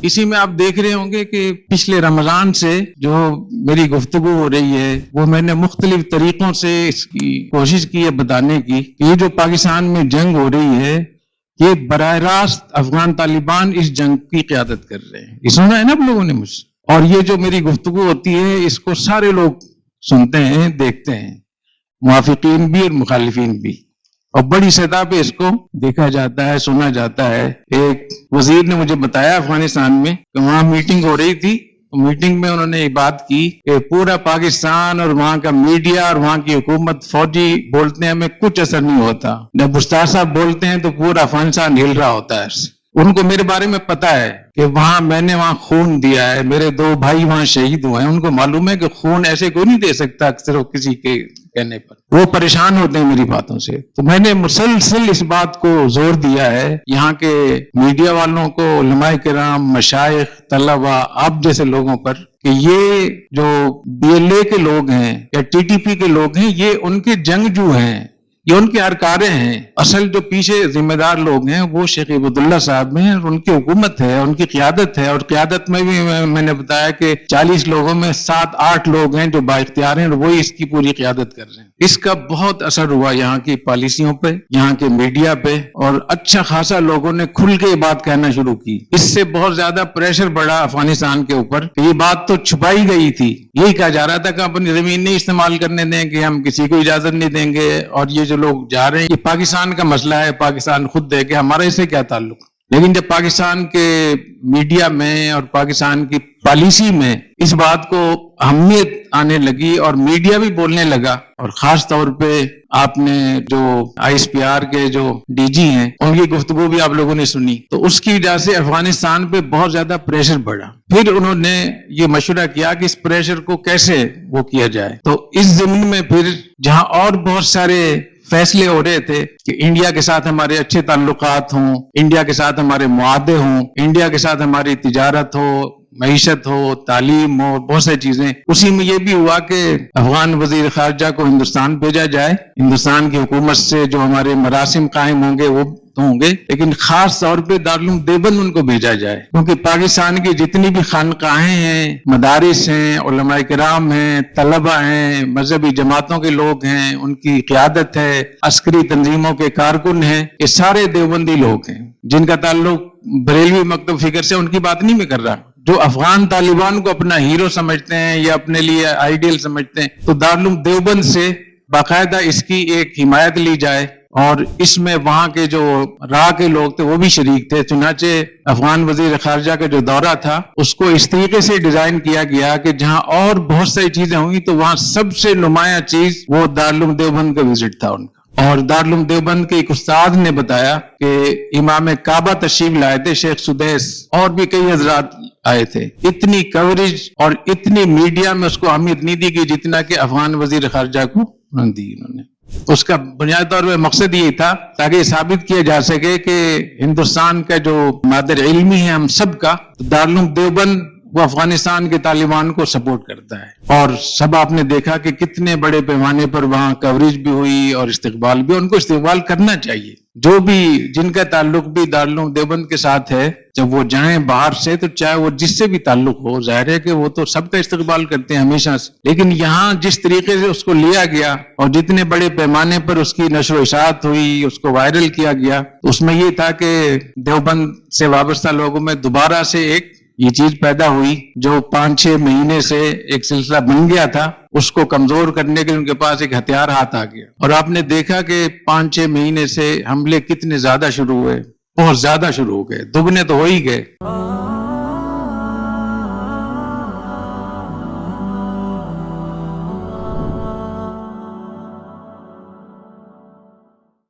اسی میں آپ دیکھ رہے ہوں گے کہ پچھلے رمضان سے جو میری گفتگو ہو رہی ہے وہ میں نے مختلف طریقوں سے اس کی کوشش کی ہے بتانے کی کہ یہ جو پاکستان میں جنگ ہو رہی ہے یہ براہ راست افغان طالبان اس جنگ کی قیادت کر رہے ہیں. یہ سنا ہے نا آپ لوگوں نے مجھ سے. اور یہ جو میری گفتگو ہوتی ہے اس کو سارے لوگ سنتے ہیں دیکھتے ہیں, موافقین بھی اور مخالفین بھی, اور بڑی سطح پہ اس کو دیکھا جاتا ہے سنا جاتا ہے. ایک وزیر نے مجھے بتایا افغانستان میں کہ وہاں میٹنگ ہو رہی تھی, میٹنگ میں انہوں نے یہ بات کی کہ پورا پاکستان اور وہاں کا میڈیا اور وہاں کی حکومت فوجی بولتے ہیں ہمیں کچھ اثر نہیں ہوتا, جب استاد صاحب بولتے ہیں تو پورا افغانستان ہل رہا ہوتا ہے. ان کو میرے بارے میں پتا ہے کہ وہاں میں نے وہاں خون دیا ہے, میرے 2 بھائی وہاں شہید ہوئے ہیں, ان کو معلوم ہے کہ خون ایسے کوئی نہیں دے سکتا اکثر کسی کے کہنے پر. وہ پریشان ہوتے ہیں میری باتوں سے. تو میں نے مسلسل اس بات کو زور دیا ہے یہاں کے میڈیا والوں کو, علماء کرام, مشائخ, طلباء, آپ جیسے لوگوں پر کہ یہ جو BLA کے لوگ ہیں یا TTP کے لوگ ہیں یہ ان کے جنگجو ہیں, یہ ان کے ارکارے ہیں. اصل جو پیچھے ذمہ دار لوگ ہیں وہ شیخ عبداللہ صاحب ہیں, ان کی حکومت ہے, ان کی قیادت ہے. اور قیادت میں بھی میں نے بتایا کہ 40 لوگوں میں 7-8 لوگ ہیں جو با اختیار ہیں, اور وہی اس کی پوری قیادت کر رہے ہیں. اس کا بہت اثر ہوا یہاں کی پالیسیوں پہ, یہاں کے میڈیا پہ, اور اچھا خاصا لوگوں نے کھل کے یہ بات کہنا شروع کی. اس سے بہت زیادہ پریشر بڑھا افغانستان کے اوپر کہ یہ بات تو چھپائی گئی تھی. یہی کہا جا رہا تھا کہ اپنی زمین نہیں استعمال کرنے دیں گے, ہم کسی کو اجازت نہیں دیں گے, اور یہ جو لوگ جا رہے ہیں یہ پاکستان کا مسئلہ ہے, پاکستان خود دے گا, ہمارا اس سے کیا تعلق. لیکن جب پاکستان کے میڈیا میں اور پاکستان کی پالیسی میں اس بات کو اہمیت آنے لگی اور میڈیا بھی بولنے لگا, اور خاص طور پہ آپ نے جو ISPR کے جو DG ہیں ان کی گفتگو بھی آپ لوگوں نے سنی, تو اس کی وجہ سے افغانستان پہ بہت زیادہ پریشر بڑھا. پھر انہوں نے یہ مشورہ کیا کہ اس پریشر کو کیسے وہ کیا جائے. تو اس زمین میں پھر جہاں اور بہت سارے فیصلے ہو رہے تھے کہ انڈیا کے ساتھ ہمارے اچھے تعلقات ہوں, انڈیا کے ساتھ ہمارے معاہدے ہوں, انڈیا کے ساتھ ہماری تجارت ہو, معیشت ہو, تعلیم ہو, بہت ساری چیزیں. اسی میں یہ بھی ہوا کہ افغان وزیر خارجہ کو ہندوستان بھیجا جائے. ہندوستان کی حکومت سے جو ہمارے مراسم قائم ہوں گے وہ ہوں گے, لیکن خاص طور پہ دارالعلوم دیوبند ان کو بھیجا جائے, کیونکہ پاکستان کی جتنی بھی خانقاہیں ہیں, مدارس ہیں, علماء کرام ہیں, طلباء ہیں, مذہبی جماعتوں کے لوگ ہیں, ان کی قیادت ہے, عسکری تنظیموں کے کارکن ہیں, یہ سارے دیوبندی لوگ ہیں جن کا تعلق بریلوی مکتب فکر سے. ان کی بات نہیں میں کر رہا. جو افغان طالبان کو اپنا ہیرو سمجھتے ہیں یا اپنے لیے آئیڈیل سمجھتے ہیں, تو دارالعلوم دیوبند سے باقاعدہ اس کی ایک حمایت لی جائے, اور اس میں وہاں کے جو راہ کے لوگ تھے وہ بھی شریک تھے. چنانچہ افغان وزیر خارجہ کا جو دورہ تھا اس کو اس طریقے سے ڈیزائن کیا گیا کہ جہاں اور بہت ساری چیزیں ہوں گی تو وہاں سب سے نمایاں چیز وہ دارالعلوم دیوبند کا وزٹ تھا ان کا. اور دارالعلوم دیوبند کے ایک استاد نے بتایا کہ امام کعبہ تشریف لائے تھے شیخ سدیس, اور بھی کئی حضرات آئے تھے. اتنی کوریج اور اتنی میڈیا میں اس کو اہمیت نہیں دی گئی جتنا کہ افغان وزیر خارجہ کو دی انہوں نے. اس کا بنیادی طور پہ مقصد یہ تھا تاکہ یہ ثابت کیا جا سکے کہ ہندوستان کا جو مادر علمی ہے ہم سب کا, دارالعلوم دیوبند وہ افغانستان کے طالبان کو سپورٹ کرتا ہے. اور سب آپ نے دیکھا کہ کتنے بڑے پیمانے پر وہاں کوریج بھی ہوئی اور استقبال بھی. ان کو استقبال کرنا چاہیے, جو بھی جن کا تعلق بھی دارالعلوم دیوبند کے ساتھ ہے, جب وہ جائیں باہر سے تو چاہے وہ جس سے بھی تعلق ہو, ظاہر ہے کہ وہ تو سب کا استقبال کرتے ہیں ہمیشہ سے. لیکن یہاں جس طریقے سے اس کو لیا گیا اور جتنے بڑے پیمانے پر اس کی نشر و اشاعت ہوئی, اس کو وائرل کیا گیا, اس میں یہ تھا کہ دیوبند سے وابستہ لوگوں میں دوبارہ سے ایک یہ چیز پیدا ہوئی جو 5-6 مہینے سے ایک سلسلہ بن گیا تھا, اس کو کمزور کرنے کے ان کے پاس ایک ہتھیار ہاتھ آ گیا. اور آپ نے دیکھا کہ 5-6 مہینے سے حملے کتنے زیادہ شروع ہوئے, بہت زیادہ شروع ہو گئے, دگنے تو ہو ہی گئے.